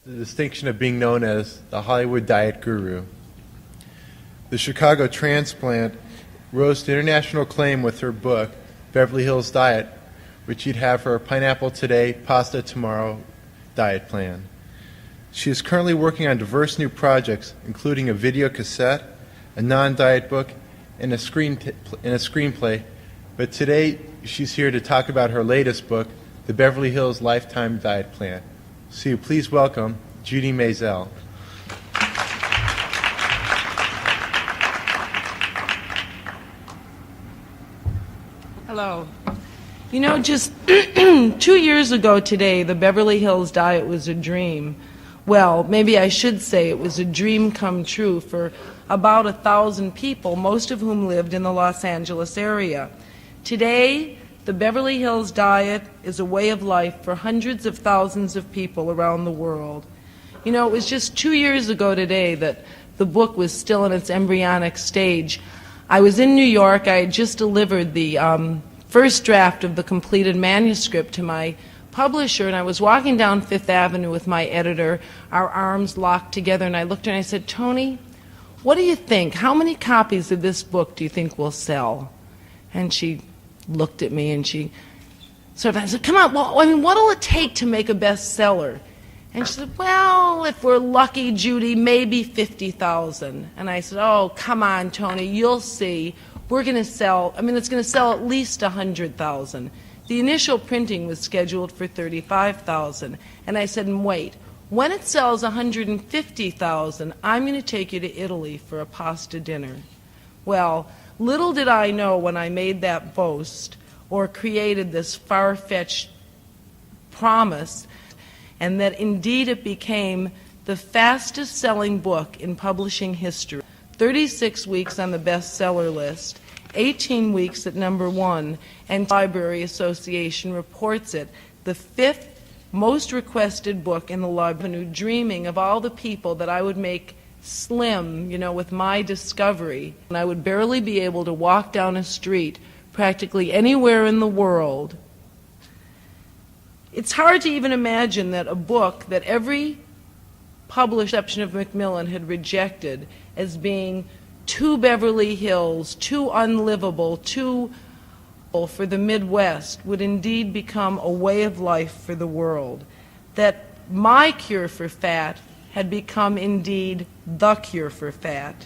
the distinction of being known as the Hollywood diet guru. The Chicago transplant rose to international acclaim with her book, Beverly Hills Diet, which you'd have for pineapple today, pasta tomorrow diet plan. She is currently working on diverse new projects, including a video cassette, a non-diet book, and a screenplay. But today, she's here to talk about her latest book, The Beverly Hills Lifetime Diet Plan. So you please welcome Judy Mazel. Hello. You know, just 2 years ago today, the Beverly Hills Diet was a dream. Well, maybe I should say it was a dream come true for about 1,000 people, most of whom lived in the Los Angeles area. Today, the Beverly Hills Diet is a way of life for hundreds of thousands of people around the world. You know, it was just 2 years ago today that the book was still in its embryonic stage. I was in New York. I had just delivered the first draft of the completed manuscript to my publisher, and I was walking down Fifth Avenue with my editor, our arms locked together, and I looked at her and I said, "Tony, what do you think? How many copies of this book do you think will sell?" And she looked at me and she sort of, I said, "Come on, well, I mean, what'll it take to make a bestseller?" And she said, "Well, if we're lucky, Judy, maybe 50,000. And I said, "Oh, come on, Tony, you'll see. We're going to sell, it's going to sell at least 100,000. The initial printing was scheduled for 35,000. And I said, "And wait, when it sells 150,000, I'm going to take you to Italy for a pasta dinner." Well, little did I know when I made that boast or created this far-fetched promise, and that indeed it became the fastest-selling book in publishing history. 36 weeks on the bestseller list, 18 weeks at #1, and Library Association reports it the 5th most requested book in the library, dreaming of all the people that I would make slim, with my discovery. And I would barely be able to walk down a street practically anywhere in the world. It's hard to even imagine that a book that every published exception of Macmillan had rejected as being too Beverly Hills, too unlivable, too for the Midwest would indeed become a way of life for the world. That my cure for fat had become indeed the cure for fat.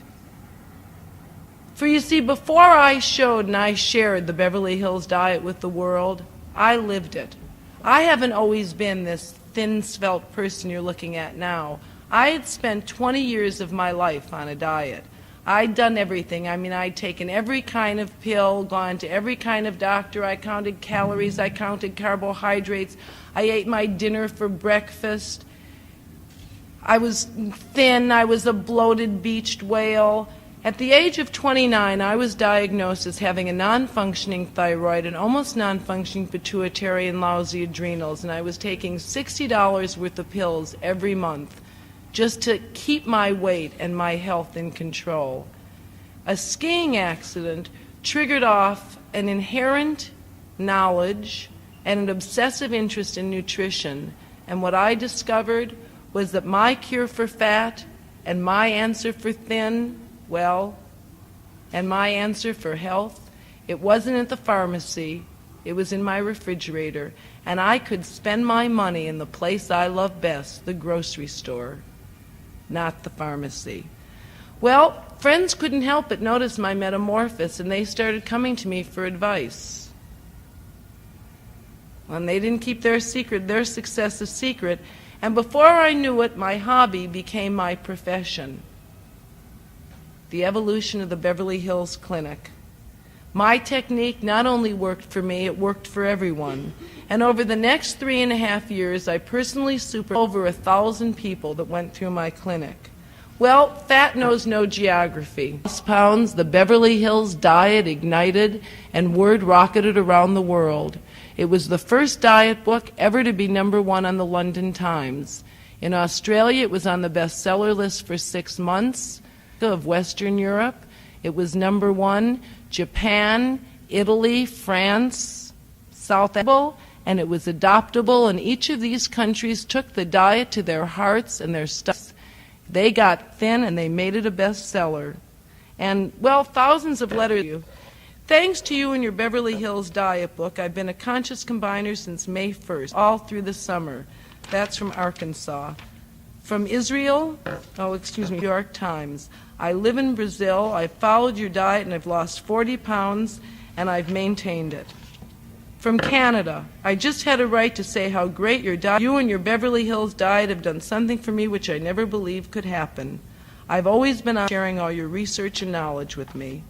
For you see, before I showed and I shared the Beverly Hills Diet with the world, I lived it. I haven't always been this thin, svelte person you're looking at now. I had spent 20 years of my life on a diet. I'd done everything. I'd taken every kind of pill, gone to every kind of doctor. I counted calories, I counted carbohydrates. I ate my dinner for breakfast. I was thin, I was a bloated beached whale. At the age of 29, I was diagnosed as having a non-functioning thyroid, an almost non-functioning pituitary, and lousy adrenals, and I was taking $60 worth of pills every month just to keep my weight and my health in control. A skiing accident triggered off an inherent knowledge and an obsessive interest in nutrition, and what I discovered was that my cure for fat and my answer for thin, and my answer for health, it wasn't at the pharmacy, it was in my refrigerator, and I could spend my money in the place I love best, the grocery store, not the pharmacy. Well, friends couldn't help but notice my metamorphosis, and they started coming to me for advice. And they didn't keep their success a secret, and before I knew it, my hobby became my profession. The evolution of the Beverly Hills Clinic. My technique not only worked for me, it worked for everyone. And over the next 3.5 years, I personally supervised over 1,000 people that went through my clinic. Well, fat knows no geography. Pounds, the Beverly Hills Diet ignited, and word rocketed around the world. It was the first diet book ever to be #1 on the London Times. In Australia, it was on the bestseller list for 6 months. Of Western Europe, it was #1. Japan, Italy, France, South Africa, and it was adoptable, and each of these countries took the diet to their hearts and their stomachs. They got thin, and they made it a bestseller. And, well, thousands of letters to you. Thanks to you and your Beverly Hills Diet book, I've been a conscious combiner since May 1st, all through the summer. That's from Arkansas. From Israel, New York Times. I live in Brazil. I've followed your diet, and I've lost 40 pounds, and I've maintained it. From Canada, I just had a right to say how great your diet, you and your Beverly Hills Diet have done something for me which I never believed could happen. I've always been on sharing all your research and knowledge with me.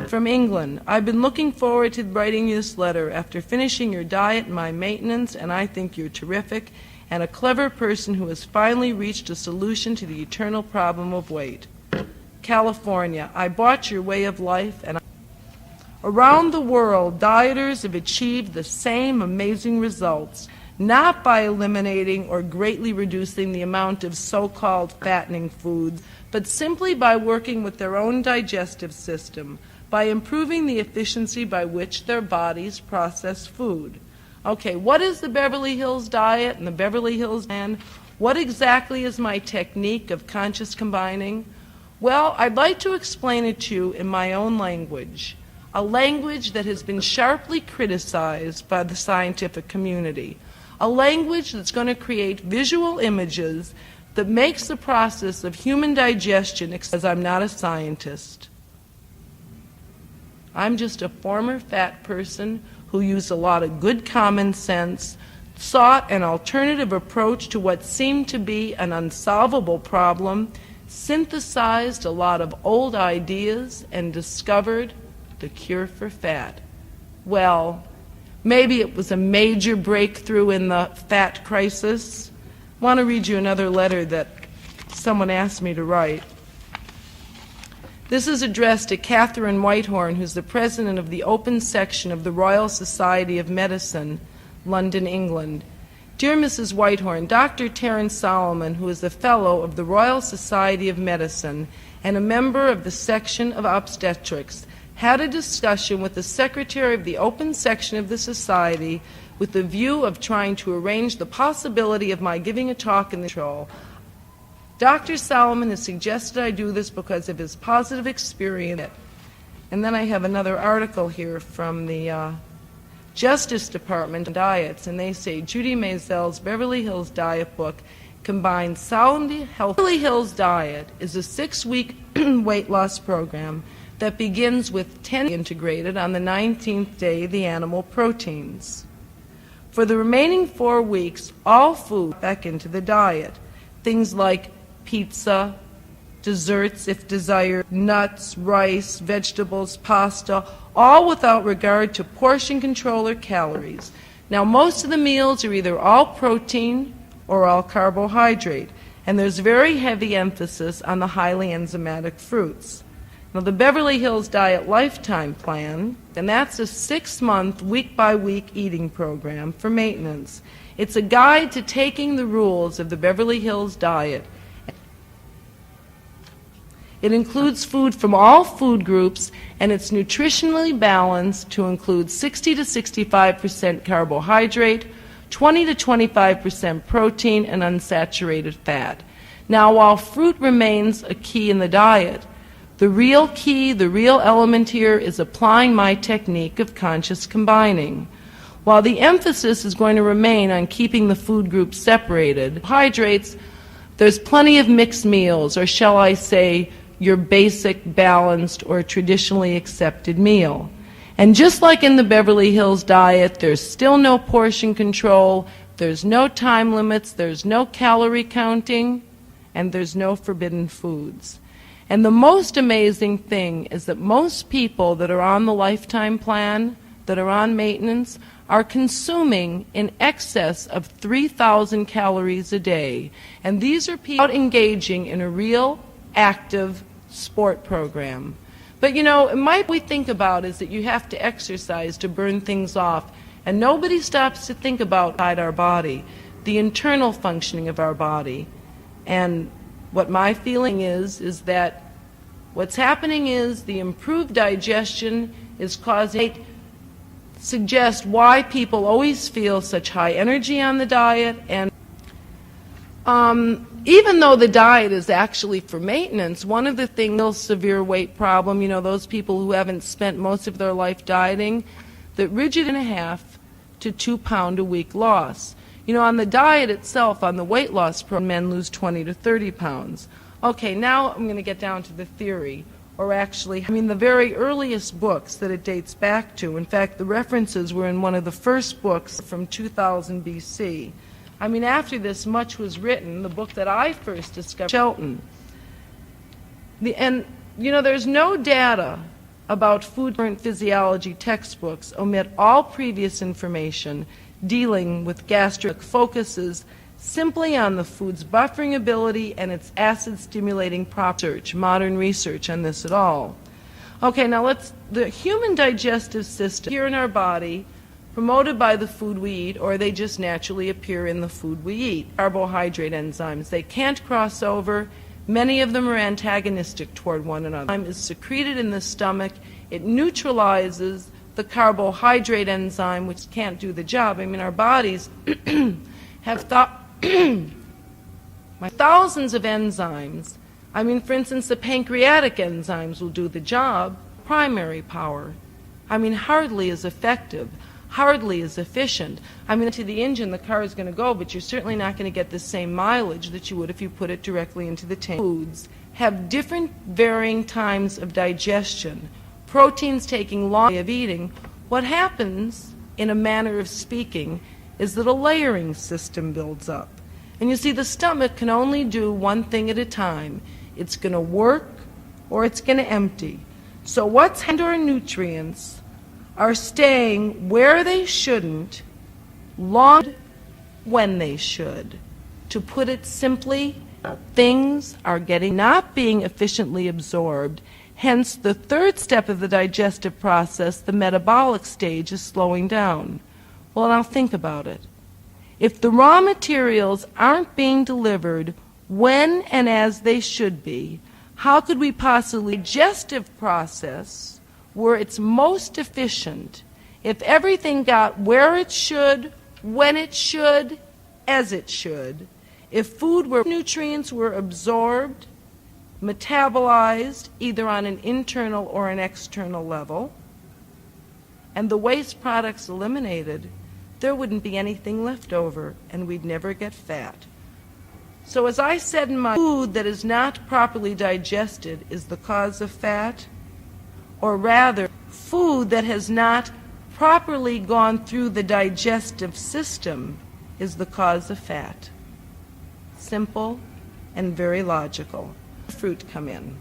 From England, I've been looking forward to writing you this letter after finishing your diet and my maintenance, and I think you're terrific and a clever person who has finally reached a solution to the eternal problem of weight. California, I bought your way of life, and around the world, dieters have achieved the same amazing results, not by eliminating or greatly reducing the amount of so-called fattening foods, but simply by working with their own digestive system, by improving the efficiency by which their bodies process food. Okay, what is the Beverly Hills Diet and the Beverly Hills Plan? What exactly is my technique of conscious combining? Well, I'd like to explain it to you in my own language, a language that has been sharply criticized by the scientific community, a language that's going to create visual images that makes the process of human digestion, because I'm not a scientist. I'm just a former fat person who used a lot of good common sense, sought an alternative approach to what seemed to be an unsolvable problem, synthesized a lot of old ideas, and discovered the cure for fat. Well, maybe it was a major breakthrough in the fat crisis. I want to read you another letter that someone asked me to write. This is addressed to Catherine Whitehorn, who's the president of the open section of the Royal Society of Medicine, London, England. Dear Mrs. Whitehorn, Dr. Terence Solomon, who is a fellow of the Royal Society of Medicine and a member of the section of obstetrics, had a discussion with the secretary of the open section of the society with the view of trying to arrange the possibility of my giving a talk in the control. Dr. Solomon has suggested I do this because of his positive experience. And then I have another article here from the Justice Department on diets, and they say Judy Mazel's Beverly Hills Diet book combines sound health. Beverly Hills Diet is a 6-week weight loss program that begins with 10 integrated on the 19th day the animal proteins. For the remaining 4 weeks, all food back into the diet. Things like pizza, desserts if desired, nuts, rice, vegetables, pasta, all without regard to portion control or calories. Now, most of the meals are either all protein or all carbohydrate, and there's very heavy emphasis on the highly enzymatic fruits. Now, the Beverly Hills Diet Lifetime Plan, and that's a 6-month, week-by-week eating program for maintenance. It's a guide to taking the rules of the Beverly Hills Diet. It includes food from all food groups, and it's nutritionally balanced to include 60 to 65% carbohydrate, 20 to 25% protein, and unsaturated fat. Now, while fruit remains a key in the diet, the real key, the real element here is applying my technique of conscious combining. While the emphasis is going to remain on keeping the food groups separated, carbohydrates, there's plenty of mixed meals, or shall I say, your basic, balanced, or traditionally accepted meal. And just like in the Beverly Hills Diet, there's still no portion control, there's no time limits, there's no calorie counting, and there's no forbidden foods. And the most amazing thing is that most people that are on the Lifetime Plan, that are on maintenance, are consuming in excess of 3,000 calories a day. And these are people engaging in a real active sport program. But you know, we think about is that you have to exercise to burn things off, and nobody stops to think about inside our body, the internal functioning of our body. And what my feeling is that what's happening is the improved digestion is causing suggest why people always feel such high energy on the diet. And even though the diet is actually for maintenance, one of the things, severe weight problem, those people who haven't spent most of their life dieting, that rigid and a half to 2 pound a week loss. On the diet itself, on the weight loss program, men lose 20 to 30 pounds. Okay, now I'm going to get down to the theory, or actually, the very earliest books that it dates back to. In fact, the references were in one of the first books from 2000 BC. After this, much was written. The book that I first discovered, Shelton. There's no data about food. Current physiology textbooks omit all previous information dealing with gastric, focuses simply on the food's buffering ability and its acid-stimulating properties. Modern research on this at all. Okay, now the human digestive system here in our body, promoted by the food we eat, or they just naturally appear in the food we eat. Carbohydrate enzymes. They can't cross over. Many of them are antagonistic toward one another. Enzyme is secreted in the stomach. It neutralizes the carbohydrate enzyme, which can't do the job. Our bodies have thousands of enzymes. For instance, the pancreatic enzymes will do the job. Primary power. Hardly as effective. Hardly as efficient. To the engine, the car is going to go, but you're certainly not going to get the same mileage that you would if you put it directly into the tank. Foods have different varying times of digestion. Proteins taking long of eating. What happens, in a manner of speaking, is that a layering system builds up. And you see, the stomach can only do one thing at a time. It's going to work or it's going to empty. So what's our nutrients are staying where they shouldn't, long when they should. To put it simply, things are not being efficiently absorbed. Hence, the third step of the digestive process, the metabolic stage, is slowing down. Well, now think about it. If the raw materials aren't being delivered when and as they should be, how could we possibly digestive process where it's most efficient if everything got where it should, when it should, as it should, if food where nutrients were absorbed, metabolized either on an internal or an external level, and the waste products eliminated, there wouldn't be anything left over and we'd never get fat. So as I said in my food that is not properly digested is the cause of fat, or rather, food that has not properly gone through the digestive system is the cause of fat. Simple and very logical. Fruit come in.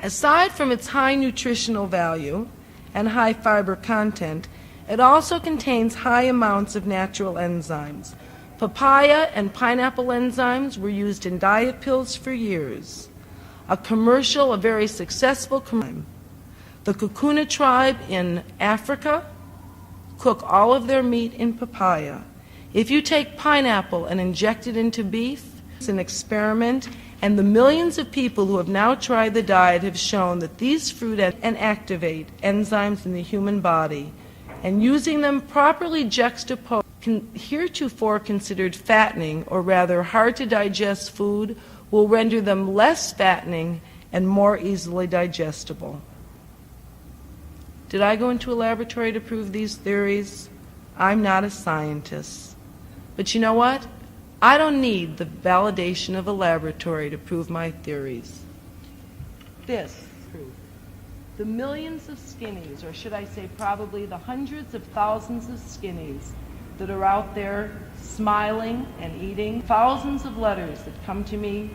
Aside from its high nutritional value and high fiber content, it also contains high amounts of natural enzymes. Papaya and pineapple enzymes were used in diet pills for years. A very successful commercial. The Kukuna tribe in Africa cook all of their meat in papaya. If you take pineapple and inject it into beef, it's an experiment, and the millions of people who have now tried the diet have shown that these fruit and activate enzymes in the human body, and using them properly juxtaposed, heretofore considered fattening, or rather hard to digest food, will render them less fattening and more easily digestible. Did I go into a laboratory to prove these theories? I'm not a scientist. But you know what? I don't need the validation of a laboratory to prove my theories. This proof. The millions of skinnies, or should I say probably the hundreds of thousands of skinnies that are out there smiling and eating, thousands of letters that have come to me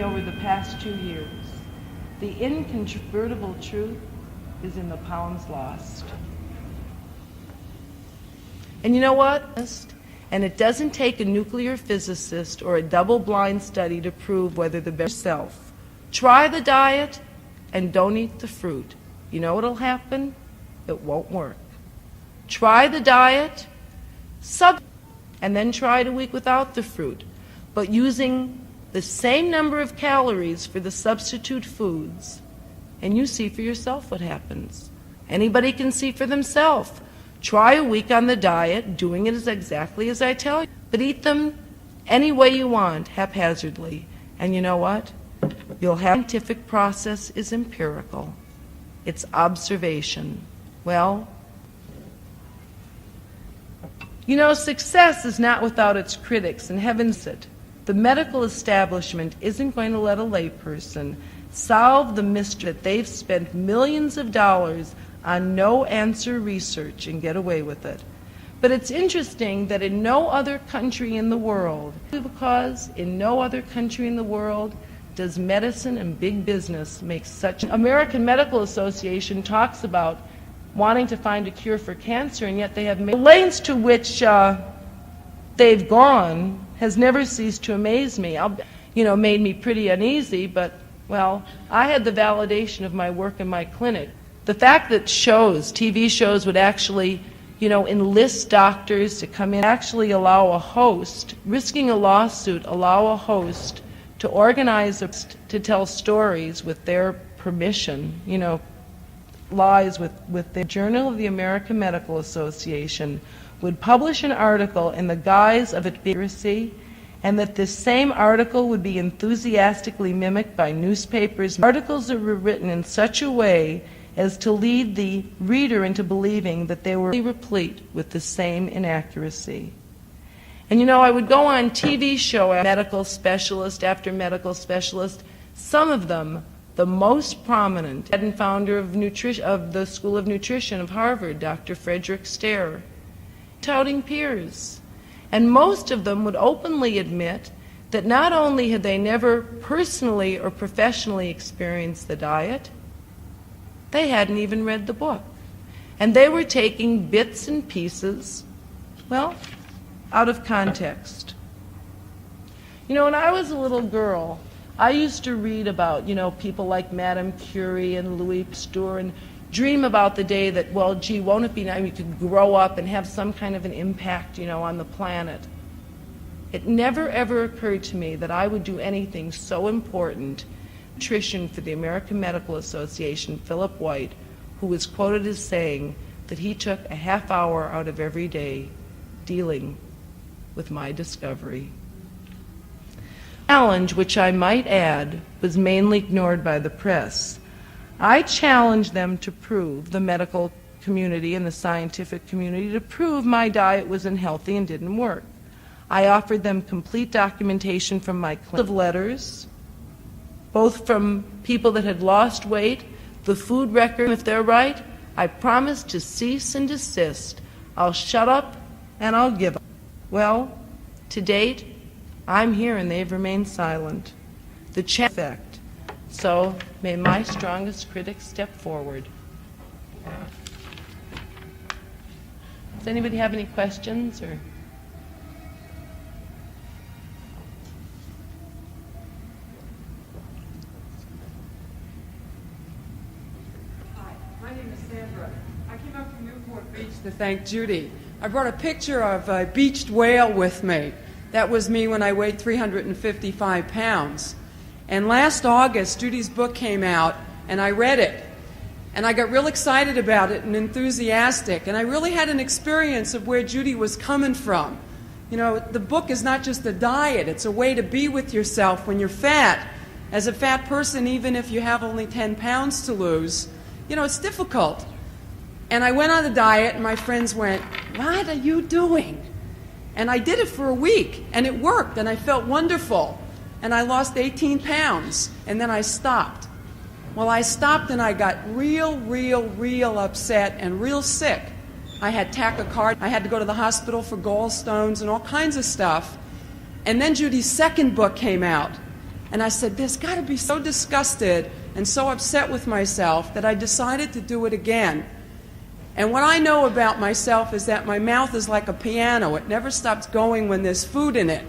over the past 2 years. The incontrovertible truth is in the pounds lost. And you know what? And it doesn't take a nuclear physicist or a double-blind study to prove whether the best self. Try the diet and don't eat the fruit. You know what'll happen? It won't work. Try the diet, and then try it a week without the fruit, but using the same number of calories for the substitute foods, and you see for yourself what happens. Anybody can see for themselves. Try a week on the diet, doing it exactly as I tell you, but eat them any way you want, haphazardly. And you know what? You'll have scientific process is empirical. It's observation. Well, you know, success is not without its critics, and heavens it. The medical establishment isn't going to let a layperson solve the mystery that they've spent millions of dollars on no-answer research and get away with it. But it's interesting that in no other country in the world, because in no other country in the world does medicine and big business make such... American Medical Association talks about wanting to find a cure for cancer, and yet they have made... The lengths to which they've gone has never ceased to amaze me. Made me pretty uneasy, but, well, I had the validation of my work in my clinic. The fact that TV shows would actually, enlist doctors to come in, actually allow a host, risking a lawsuit, allow a host to organize, to tell stories with their permission, lies with the Journal of the American Medical Association, would publish an article in the guise of it being accuracy, and that this same article would be enthusiastically mimicked by newspapers. Articles that were written in such a way as to lead the reader into believing that they were replete with the same inaccuracy. And I would go on TV show after medical specialist after medical specialist, some of them the most prominent, head and founder of the School of Nutrition of Harvard, Dr. Frederick Stare, touting peers. And most of them would openly admit that not only had they never personally or professionally experienced the diet, they hadn't even read the book. And they were taking bits and pieces, well, out of context. When I was a little girl, I used to read about, people like Madame Curie and Louis Pasteur and dream about the day that, well, gee, won't it be nice we could grow up and have some kind of an impact, on the planet. It never ever occurred to me that I would do anything so important. Nutrition for the American Medical Association, Philip White, who was quoted as saying that he took a half hour out of every day dealing with my discovery. Challenge, which I might add, was mainly ignored by the press. I challenged them to prove, the medical community and the scientific community, to prove my diet was unhealthy and didn't work. I offered them complete documentation from my clinic of letters, both from people that had lost weight, the food record. If they're right, I promise to cease and desist. I'll shut up and I'll give up. Well, to date, I'm here and they've remained silent. The effect. So may my strongest critics step forward. Does anybody have any questions or? My name is Sandra. I came up from Newport Beach to thank Judy. I brought a picture of a beached whale with me. That was me when I weighed 355 pounds. And last August, Judy's book came out, and I read it. And I got real excited about it and enthusiastic. And I really had an experience of where Judy was coming from. The book is not just a diet. It's a way to be with yourself when you're fat. As a fat person, even if you have only 10 pounds to lose, it's difficult. And I went on the diet, and my friends went, "What are you doing?" And I did it for a week, and it worked, and I felt wonderful. And I lost 18 pounds, and then I stopped. Well, I stopped, and I got real upset and real sick. I had tachycardia. I had to go to the hospital for gallstones and all kinds of stuff. And then Judy's second book came out, and I said, there's got to be so disgusted and so upset with myself that I decided to do it again. And what I know about myself is that my mouth is like a piano. It never stops going when there's food in it.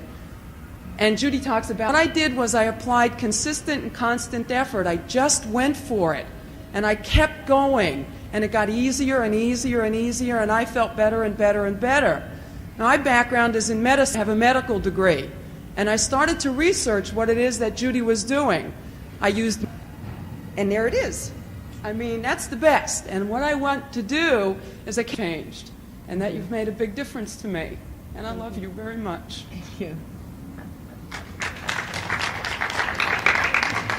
And Judy talks about, what I did was I applied consistent and constant effort. I just went for it. And I kept going. And it got easier and easier and easier, and I felt better and better and better. Now, my background is in medicine. I have a medical degree. And I started to research what it is that Judy was doing. I used, and there it is. I mean, that's the best. And what I want to do is I changed, and that you've made a big difference to me. And I love you very much. Thank you.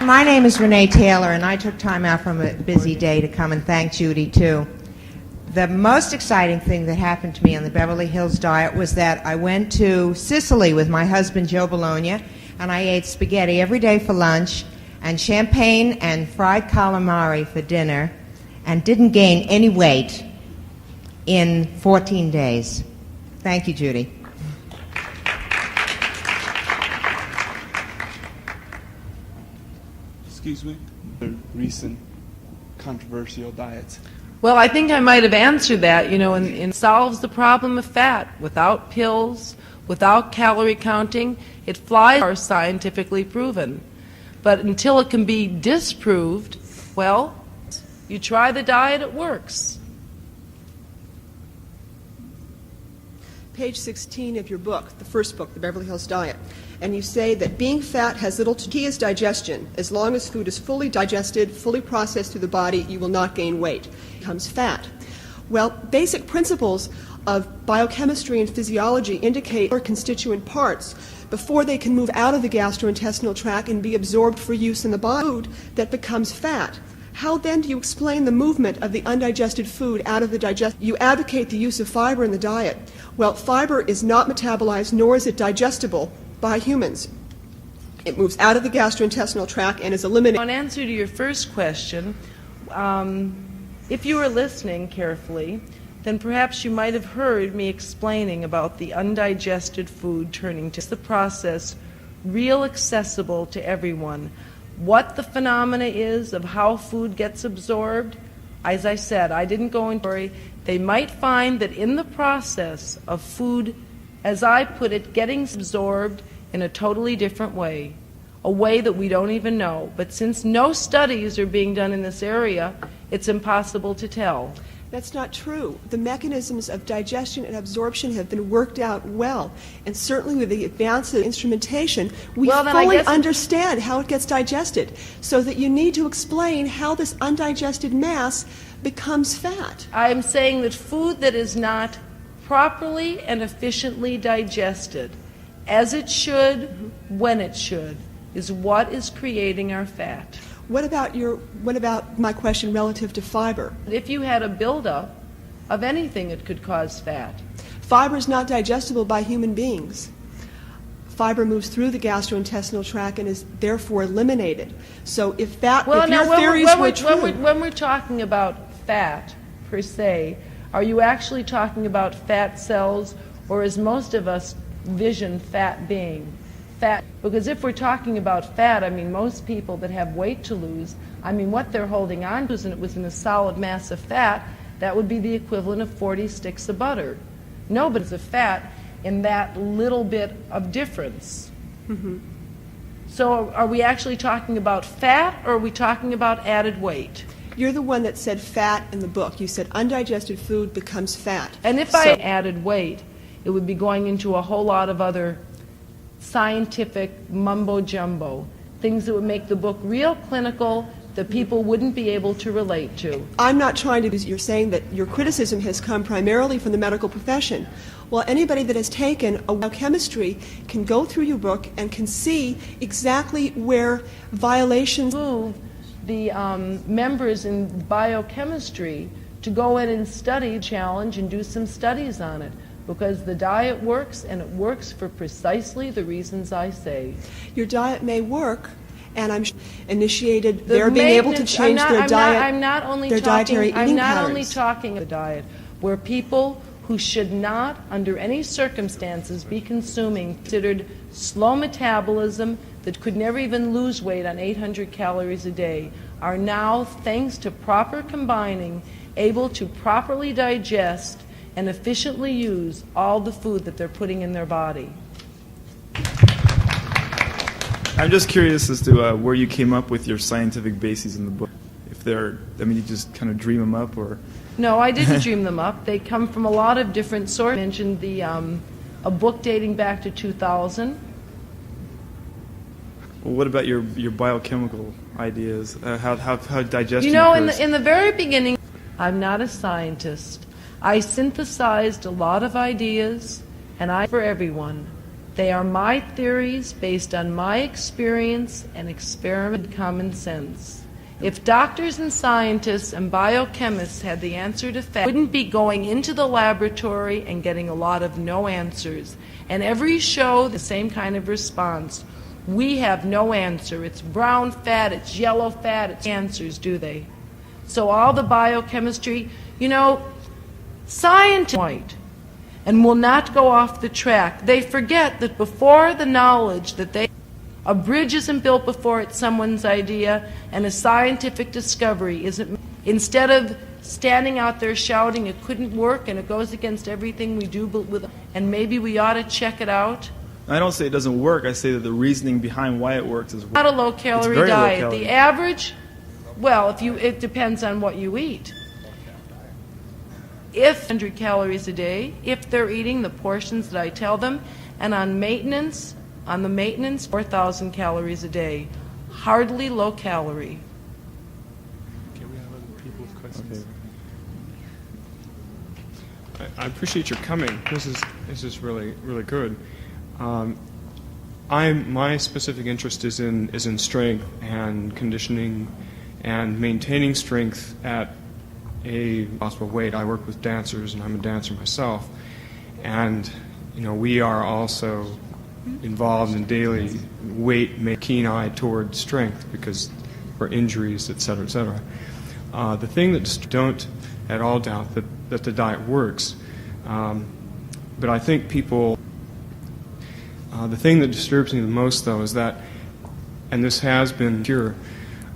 My name is Renee Taylor, and I took time out from a busy day to come and thank Judy, too. The most exciting thing that happened to me on the Beverly Hills Diet was that I went to Sicily with my husband, Joe Bologna, and I ate spaghetti every day for lunch and champagne and fried calamari for dinner and didn't gain any weight in 14 days. Thank you, Judy. Excuse me? The recent controversial diets. Well, I think I might have answered that, and solves the problem of fat without pills, without calorie counting. It flies are scientifically proven. But until it can be disproved, well, you try the diet, it works. Page 16 of your book, the first book, The Beverly Hills Diet, and you say that being fat has little to do. Key is digestion. As long as food is fully digested, fully processed through the body, you will not gain weight. It becomes fat. Well, basic principles of biochemistry and physiology indicate our constituent parts before they can move out of the gastrointestinal tract and be absorbed for use in the body. Food that becomes fat. How then do you explain the movement of the undigested food out of the digest? You advocate the use of fiber in the diet. Well, fiber is not metabolized, nor is it digestible by humans. It moves out of the gastrointestinal tract and is eliminated. In answer to your first question, if you were listening carefully, then perhaps you might have heard me explaining about the undigested food turning to the process real accessible to everyone. What the phenomena is of how food gets absorbed, as I said, I didn't go into. They might find that in the process of food, as I put it, getting absorbed in a totally different way, a way that we don't even know. But since no studies are being done in this area, it's impossible to tell. That's not true. The mechanisms of digestion and absorption have been worked out well, and certainly with the advance of instrumentation, we fully understand how it gets digested, so that you need to explain how this undigested mass becomes fat. I'm saying that food that is not properly and efficiently digested, as it should, when it should, is what is creating our fat. What about my question relative to fiber? If you had a buildup of anything, it could cause fat. Fiber is not digestible by human beings. Fiber moves through the gastrointestinal tract and is therefore eliminated. So if your theories were true... When we're talking about fat, per se, are you actually talking about fat cells, or is most of us vision fat being? Fat, because if we're talking about fat, I mean, most people that have weight to lose, I mean, what they're holding on to, and it was in a solid mass of fat, that would be the equivalent of 40 sticks of butter. Nobody's a fat in that little bit of difference. Mm-hmm. So are we actually talking about fat, or are we talking about added weight? You're the one that said fat in the book. You said undigested food becomes fat. And if I added weight, it would be going into a whole lot of other scientific mumbo-jumbo, things that would make the book real clinical that people wouldn't be able to relate to. I'm not trying to... You're saying that your criticism has come primarily from the medical profession. Well, anybody that has taken a biochemistry can go through your book and can see exactly where violations... The members in biochemistry to go in and study, challenge, and do some studies on it. Because the diet works, and it works for precisely the reasons I say. Your diet may work, and I'm initiated their being able to change their diet, their dietary eating patterns. I'm not only talking about a diet where people who should not, under any circumstances, be consuming considered slow metabolism that could never even lose weight on 800 calories a day are now, thanks to proper combining, able to properly digest and efficiently use all the food that they're putting in their body. I'm just curious as to where you came up with your scientific bases in the book. If you just kind of dream them up, or... No, I didn't dream them up. They come from a lot of different sources. I mentioned a book dating back to 2000. Well, what about your biochemical ideas? How digestion You know, occurs? in the very beginning, I'm not a scientist. I synthesized a lot of ideas, and for everyone. They are my theories based on my experience and experiment common sense. If doctors and scientists and biochemists had the answer to fat, wouldn't be going into the laboratory and getting a lot of no answers. And every show, the same kind of response. We have no answer. It's brown fat, it's yellow fat, it's answers, do they? So all the biochemistry, you know, scientists white and will not go off the track. They forget that before the knowledge that a bridge isn't built before it's someone's idea, and a scientific discovery isn't. Instead of standing out there shouting it couldn't work and it goes against everything we do, and maybe we ought to check it out. I don't say it doesn't work. I say that the reasoning behind why it works is Not a low-calorie very diet. low-calorie. The average, well, it depends on what you eat. If 100 calories a day, if they're eating the portions that I tell them, and on the maintenance, 4,000 calories a day. Hardly low calorie. Okay, we have other people with questions. I appreciate your coming. This is really good. My specific interest is in strength and conditioning and maintaining strength at a possible weight. I work with dancers, and I'm a dancer myself, and we are also involved in daily weight, make keen eye toward strength because for injuries, et cetera, et cetera. The thing that don't at all doubt that the diet works, but I think people. The thing that disturbs me the most, though, is that, and this has been cure,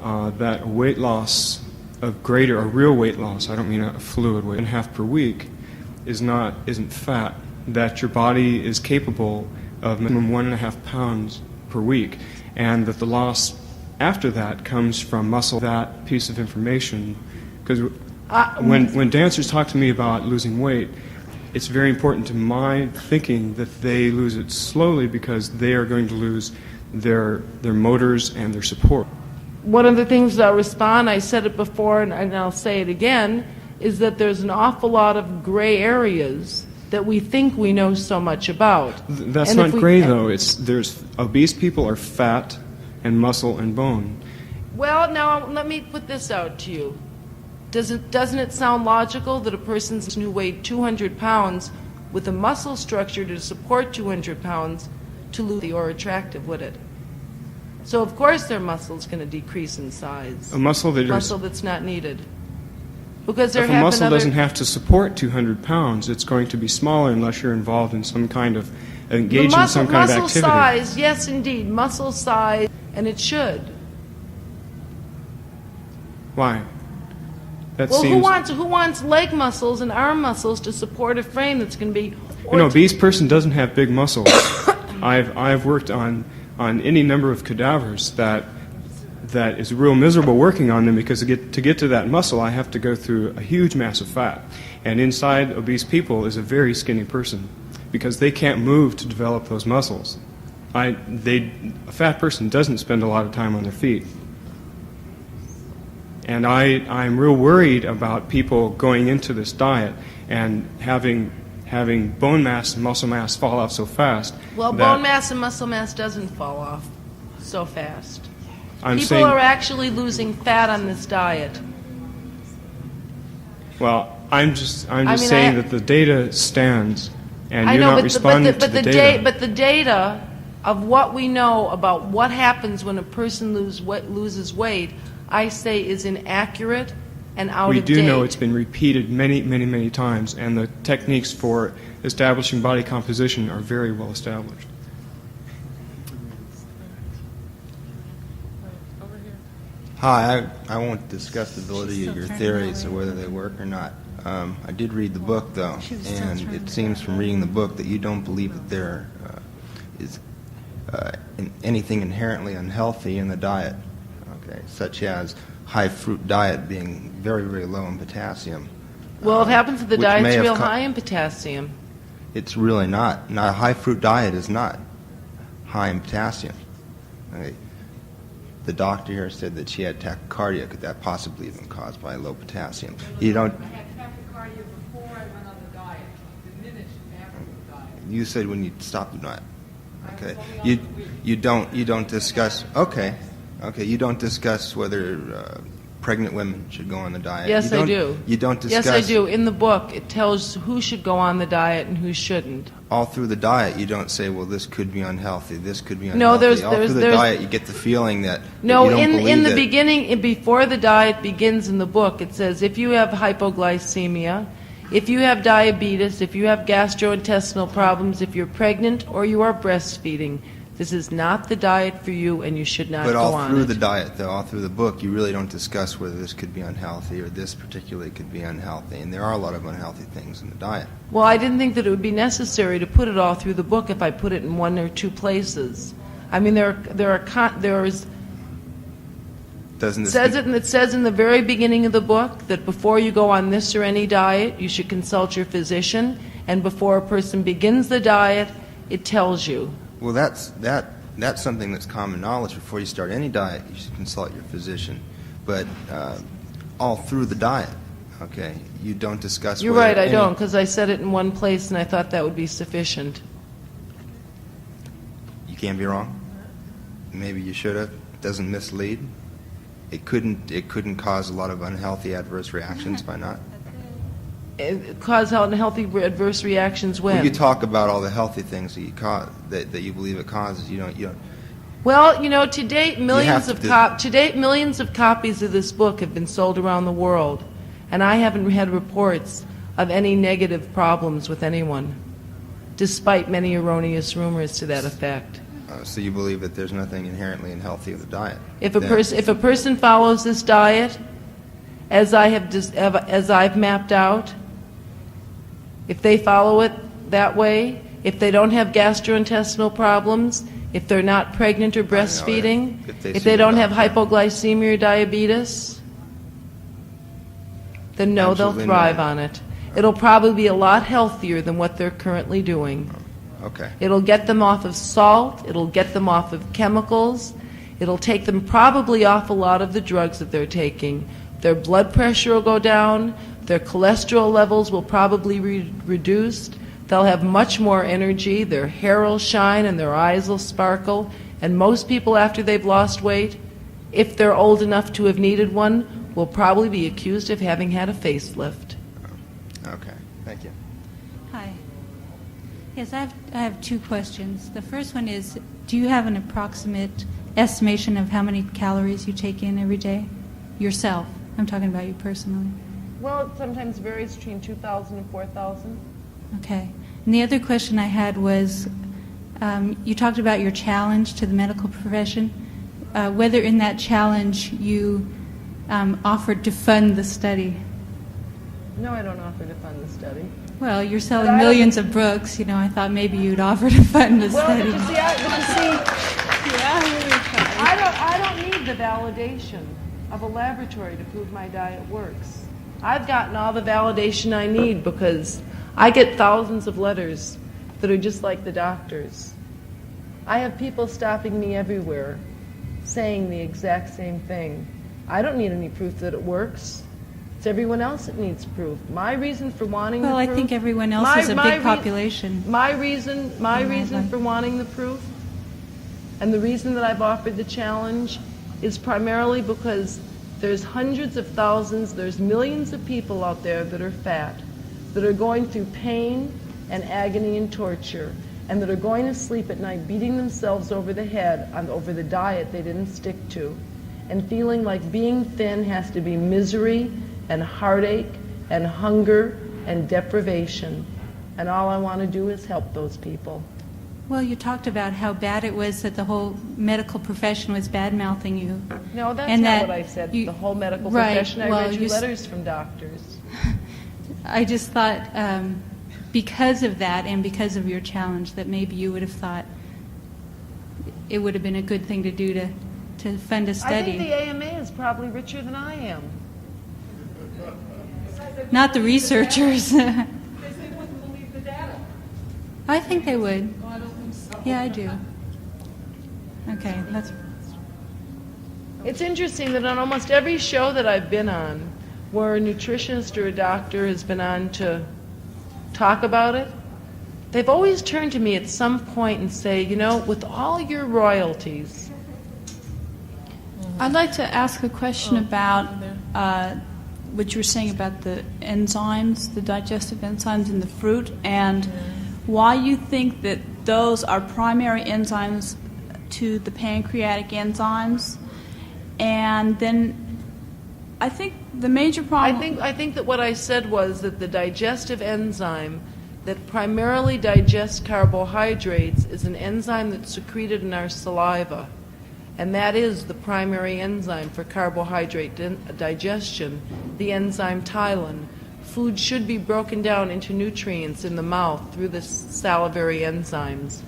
that weight loss of a real weight loss, I don't mean a fluid weight, 1.5 per week, isn't fat. That your body is capable of minimum 1.5 pounds per week, and that the loss after that comes from muscle. That piece of information, because when dancers talk to me about losing weight, it's very important to my thinking that they lose it slowly because they are going to lose their motors and their support. One of the things I'll respond, I said it before and I'll say it again, is that there's an awful lot of gray areas that we think we know so much about. That's And not if we- gray, though. There's obese people are fat and muscle and bone. Well, now let me put this out to you. Doesn't it sound logical that a person who weighed 200 pounds with a muscle structure to support 200 pounds to lose or attractive, would it? So of course their muscle is going to decrease in size. A muscle That's not needed. Because there if a have muscle been other... doesn't have to support 200 pounds, it's going to be smaller unless you're involved in some kind of engaged in some kind of activity. Muscle size, yes indeed, muscle size, and it should. Why? That Well, seems. who wants leg muscles and arm muscles to support a frame that's going to be... An obese person doesn't have big muscles. I've worked on any number of cadavers that is real miserable working on them because to get to that muscle, I have to go through a huge mass of fat. And inside obese people is a very skinny person because they can't move to develop those muscles. A fat person doesn't spend a lot of time on their feet. And I'm real worried about people going into this diet and having bone mass and muscle mass fall off so fast. Well, that bone mass and muscle mass doesn't fall off so fast. I'm People saying, are actually losing fat on this diet. well, I'm just mean, saying that the data stands, and I you're know, not responding to the data. But the data of what we know about what happens when a person loses weight, I say is inaccurate and out We of date. do know it's been repeated many, many, many times, and the techniques for establishing body composition are very well established. Hi, I won't discuss the validity of your theories or whether they work or not. I did read the book, though, and it seems from reading the book that you don't believe that there is anything inherently unhealthy in the diet, okay, such as high-fruit diet being very, very low in potassium. Well, it happens that the which may diet's have real co- high in potassium. It's really not. Now, a high-fruit diet is not high in potassium. Okay. the doctor here said that she had tachycardia. Could that possibly have been caused by low potassium? You don't. I had tachycardia before I went on the diet, diminished after the diet. You said when you stopped the diet. Okay. You don't discuss. Okay. You don't discuss whether pregnant women should go on the diet. Yes, I do. You don't discuss. Yes, I do. In the book, it tells who should go on the diet and who shouldn't. All through the diet, you don't say, well, this could be unhealthy, this could be unhealthy. No, there's all through the diet, you get the feeling that No, you don't believe in the that- beginning, before the diet begins in the book, it says if you have hypoglycemia, if you have diabetes, if you have gastrointestinal problems, if you're pregnant or you are breastfeeding, this is not the diet for you and you should not But go all on through it. the diet, though, all through the book, you really don't discuss whether this could be unhealthy or this particularly could be unhealthy. And there are a lot of unhealthy things in the diet. Well, I didn't think that it would be necessary to put it all through the book if I put it in one or two places. I mean, it Doesn't this says in the very beginning of the book that before you go on this or any diet, you should consult your physician, and before a person begins the diet, it tells you. Well, that's something that's common knowledge. Before you start any diet, you should consult your physician. But all through the diet, okay, you don't discuss. You're whether right, I any- don't, because I said it in one place and I thought that would be sufficient. You can't be wrong. Maybe you should have. Doesn't mislead. It couldn't cause a lot of unhealthy adverse reactions by not. It cause unhealthy adverse reactions when? Well, you talk about all the healthy things that you that you believe it causes. You don't. Well, you know, to date, millions have of to millions of copies of this book have been sold around the world, and I haven't had reports of any negative problems with anyone, despite many erroneous rumors to that effect. So you believe that there's nothing inherently unhealthy with the diet. If a person follows this diet, as I've mapped out, if they follow it that way, if they don't have gastrointestinal problems, if they're not pregnant or breastfeeding, if they don't have hypoglycemia or diabetes, then no, they'll Absolutely thrive not. on it. It'll probably be a lot healthier than what they're currently doing. Okay. It'll get them off of salt, it'll get them off of chemicals, it'll take them probably off a lot of the drugs that they're taking. Their blood pressure will go down, their cholesterol levels will probably be reduced, they'll have much more energy, their hair will shine and their eyes will sparkle, and most people after they've lost weight, if they're old enough to have needed one, will probably be accused of having had a facelift. Okay. Thank you. Hi. Yes, I have two questions. The first one is, do you have an approximate estimation of how many calories you take in every day? Yourself. I'm talking about you personally. Well, it sometimes varies between 2,000 and 4,000. Okay. And the other question I had was, you talked about your challenge to the medical profession, whether in that challenge you offered to fund the study. No, I don't offer to fund the study. Well, you're selling millions of books. You know, I thought maybe you'd offer to fund the Well, study. but you see, I don't need the validation of a laboratory to prove my diet works. I've gotten all the validation I need because I get thousands of letters that are just like the doctor's. I have people stopping me everywhere saying the exact same thing. I don't need any proof that it works. It's everyone else that needs proof. My reason for wanting the Well, proof... I think everyone else is a big population. My reason for wanting the proof and the reason that I've offered the challenge is primarily because there's hundreds of thousands, there's millions of people out there that are fat, that are going through pain and agony and torture, and that are going to sleep at night beating themselves over the head over the diet they didn't stick to, and feeling like being thin has to be misery and heartache and hunger and deprivation. And all I want to do is help those people. Well, you talked about how bad it was that the whole medical profession was bad-mouthing you. No, that's And not that what I said. you- The whole medical Right, profession. I well, read you you s- letters from doctors. I just thought because of that and because of your challenge that maybe you would have thought it would have been a good thing to do to fund a I study. think the AMA is probably richer than I am. Not the researchers. They wouldn't believe the data. I think they would. Yeah, I do. Okay, that's... It's interesting that on almost every show that I've been on, where a nutritionist or a doctor has been on to talk about it, they've always turned to me at some point and say, you know, with all your royalties. I'd like to ask a question about what you were saying about the enzymes, the digestive enzymes in the fruit, and why you think that those are primary enzymes to the pancreatic enzymes. And then I think the major problem... I think that what I said was that the digestive enzyme that primarily digests carbohydrates is an enzyme that's secreted in our saliva. And that is the primary enzyme for carbohydrate digestion, the enzyme ptyalin. Food should be broken down into nutrients in the mouth through the salivary enzymes.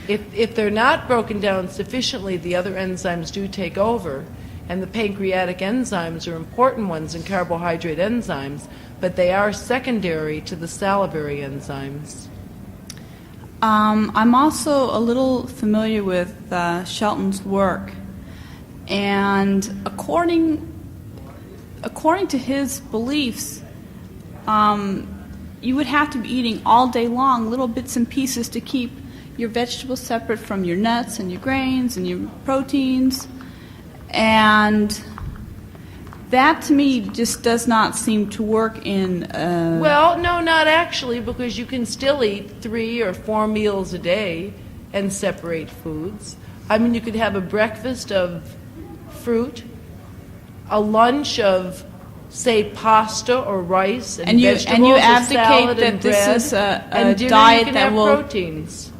If they're not broken down sufficiently, the other enzymes do take over. And the pancreatic enzymes are important ones in carbohydrate enzymes, but they are secondary to the salivary enzymes. I'm also a little familiar with Shelton's work, and according to his beliefs, you would have to be eating all day long little bits and pieces to keep your vegetables separate from your nuts and your grains and your proteins, and that to me just does not seem to work in... Well, no, not actually, because you can still eat 3 or 4 meals a day and separate foods. I mean, you could have a breakfast of fruit, a lunch of, say, pasta or rice and vegetables, and you or advocate salad that and this bread, is a and dinner diet you can that have will... proteins.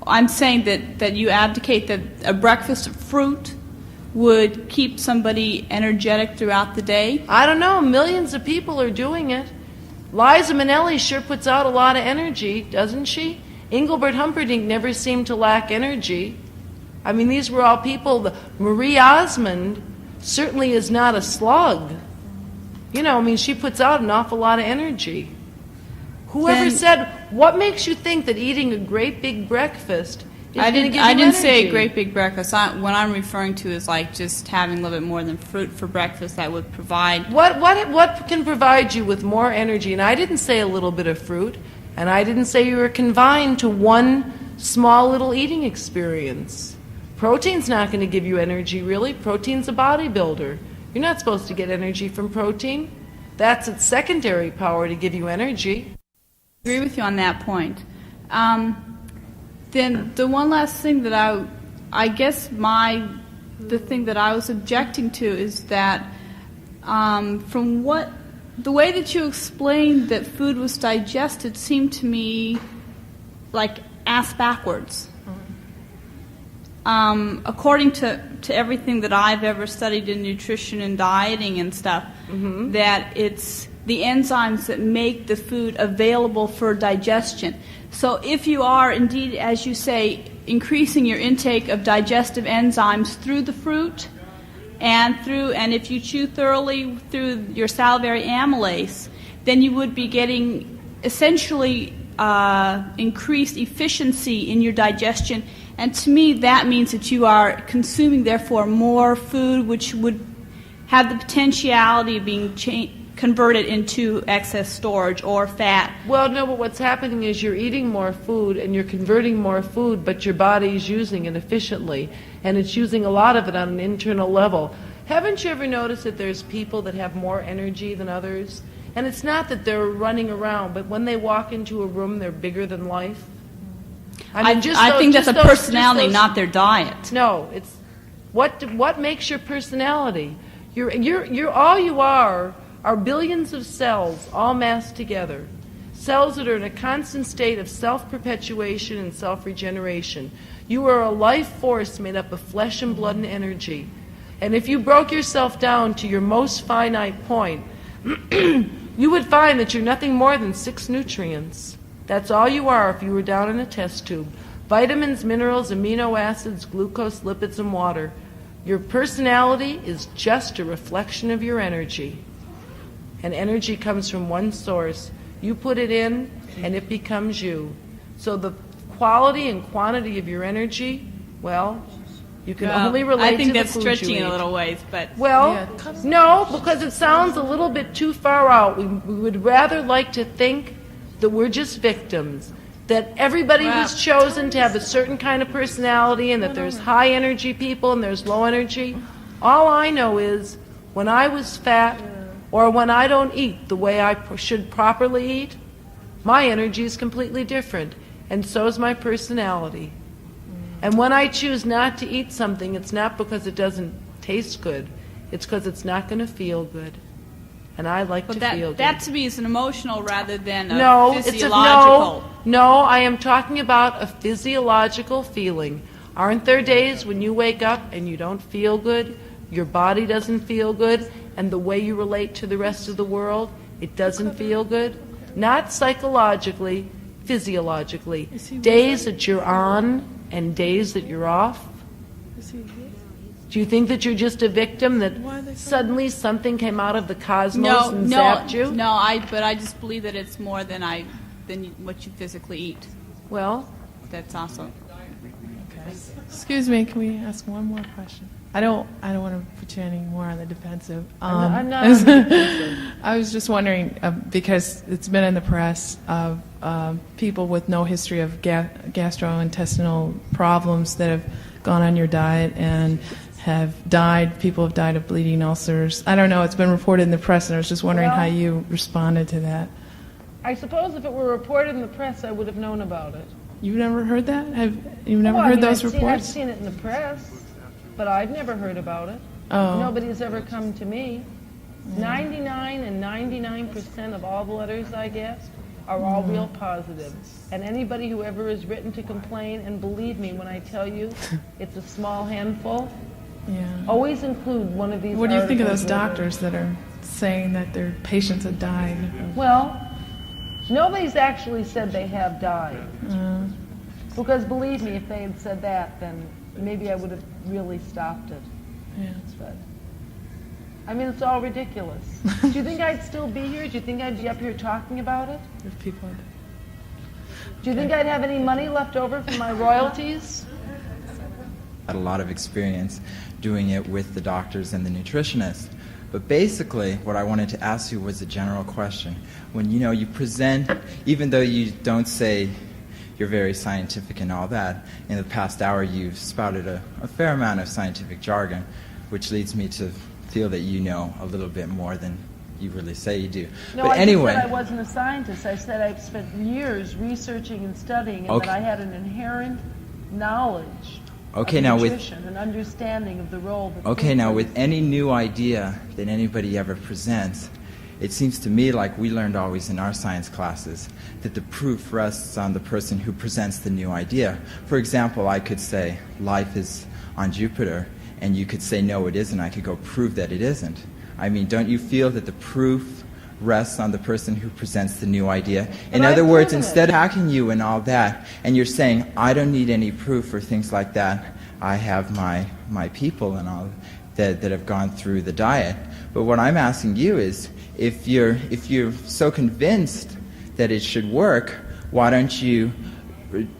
I'm saying that you advocate that a breakfast of fruit would keep somebody energetic throughout the day? I don't know. Millions of people are doing it. Liza Minnelli sure puts out a lot of energy, doesn't she? Engelbert Humperdinck never seemed to lack energy. I mean, these were all people. Marie Osmond certainly is not a slug. You know, I mean, she puts out an awful lot of energy. Whoever said, what makes you think that eating a great big breakfast is going to give you I didn't say energy? a great big breakfast. What I'm referring to is like just having a little bit more than fruit for breakfast that would provide... What can provide you with more energy? And I didn't say a little bit of fruit, and I didn't say you were confined to one small little eating experience. Protein's not going to give you energy, really. Protein's a bodybuilder. You're not supposed to get energy from protein. That's its secondary power to give you energy. I agree with you on that point. Then the one last thing that I guess the thing that I was objecting to is that from the way that you explained that food was digested seemed to me like ass backwards. According to everything that I've ever studied in nutrition and dieting and stuff, that it's the enzymes that make the food available for digestion. So if you are indeed, as you say, increasing your intake of digestive enzymes through the fruit and if you chew thoroughly through your salivary amylase, then you would be getting essentially increased efficiency in your digestion. And to me, that means that you are consuming, therefore, more food, which would have the potentiality of being converted into excess storage or fat. Well, no, but what's happening is you're eating more food and you're converting more food, but your body's using it efficiently, and it's using a lot of it on an internal level. Haven't you ever noticed that there's people that have more energy than others? And it's not that they're running around, but when they walk into a room, they're bigger than life. I think that's a personality, not their diet. No, it's what makes your personality. You're all you are billions of cells all massed together. Cells that are in a constant state of self-perpetuation and self-regeneration. You are a life force made up of flesh and blood and energy. And if you broke yourself down to your most finite point, you would find that you're nothing more than 6 nutrients. That's all you are if you were down in a test tube. Vitamins, minerals, amino acids, glucose, lipids, and water. Your personality is just a reflection of your energy. And energy comes from one source. You put it in, and it becomes you. So the quality and quantity of your energy, well, You can Well, only relate I think to the that's food you stretching it eat. a little ways, but Well, no, because it sounds a little bit too far out. We would rather like to think that we're just victims, that everybody was chosen to have a certain kind of personality and that there's high energy people and there's low energy. All I know is when I was fat or when I don't eat the way I should properly eat, my energy is completely different, and so is my personality. And when I choose not to eat something, it's not because it doesn't taste good. It's because it's not going to feel good. And I like to feel good. That to me is an emotional rather than a No, physiological. no, I am talking about a physiological feeling. Aren't there days when you wake up and you don't feel good, your body doesn't feel good, and the way you relate to the rest of the world, it doesn't feel good? Not psychologically, physiologically. Days that you're on and days that you're off. Do you think that you're just a victim, that suddenly something came out of the cosmos and zapped you? But I just believe that it's more than what you physically eat. Well, that's also. Okay. Excuse me, can we ask one more question? I don't want to put you any more on the defensive. I'm not on the defensive. I was just wondering, because it's been in the press of people with no history of gastrointestinal problems that have gone on your diet and have died. People have died of bleeding ulcers. I don't know, it's been reported in the press, and I was just wondering how you responded to that. I suppose if it were reported in the press, I would have known about it. You've never heard that? You've never heard those reports? I've seen it in the press, but I've never heard about it. Oh. Nobody's ever come to me. 99% of all the letters I get are all real positive. And anybody who ever has written to complain, and believe me when I tell you, it's a small handful, always include one of these What do you think of those articles doctors that are saying that their patients have died? Well, nobody's actually said they have died. Because believe me, if they had said that, then maybe I would have really stopped it. Yeah. But, I mean, it's all ridiculous. Do you think I'd still be here? Do you think I'd be up here talking about it? If people Do you think I'd have any money left over from my royalties? Had a lot of experience doing it with the doctors and the nutritionists. But basically, what I wanted to ask you was a general question. When you present, even though you don't say you're very scientific and all that, in the past hour you've spouted a fair amount of scientific jargon, which leads me to feel that you know a little bit more than you really say you do. No, but I anyway, just said I wasn't a scientist. I said I've spent years researching and studying, and that I had an inherent knowledge of nutrition and understanding of the role that okay, now with any new idea that anybody ever presents, it seems to me like we learned always in our science classes that the proof rests on the person who presents the new idea. For example, I could say life is on Jupiter, and you could say no, it isn't. I could go prove that it isn't. I mean, don't you feel that the proof rests on the person who presents the new idea? In other words, instead of hacking you and all that, and you're saying, I don't need any proof or things like that, I have my people and all that have gone through the diet. But what I'm asking you is, if you're so convinced that it should work, why don't you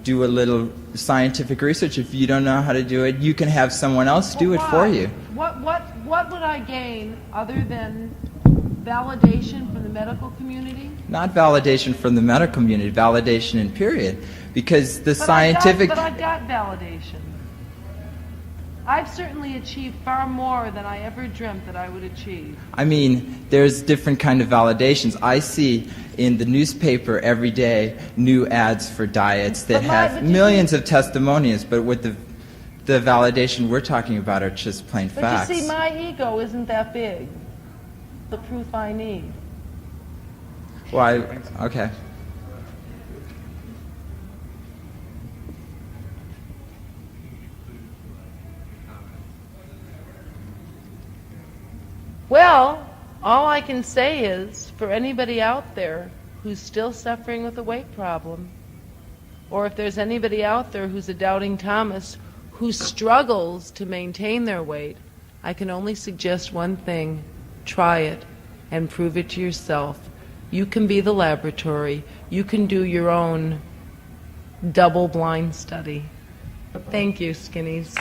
do a little scientific research? If you don't know how to do it, you can have someone else do it for you. What would I gain other than validation from the medical community? Not validation from the medical community, validation in period. Because the scientific... But I got validation. I've certainly achieved far more than I ever dreamt that I would achieve. I mean, there's different kind of validations. I see in the newspaper every day new ads for diets that have millions of testimonials, but with the validation we're talking about are just plain facts. But you see, my ego isn't that big. The proof I need. Well, okay. Well, all I can say is, for anybody out there who's still suffering with a weight problem, or if there's anybody out there who's a doubting Thomas who struggles to maintain their weight, I can only suggest one thing: try it and prove it to yourself. You can be the laboratory. You can do your own double-blind study. Thank you, Skinnies.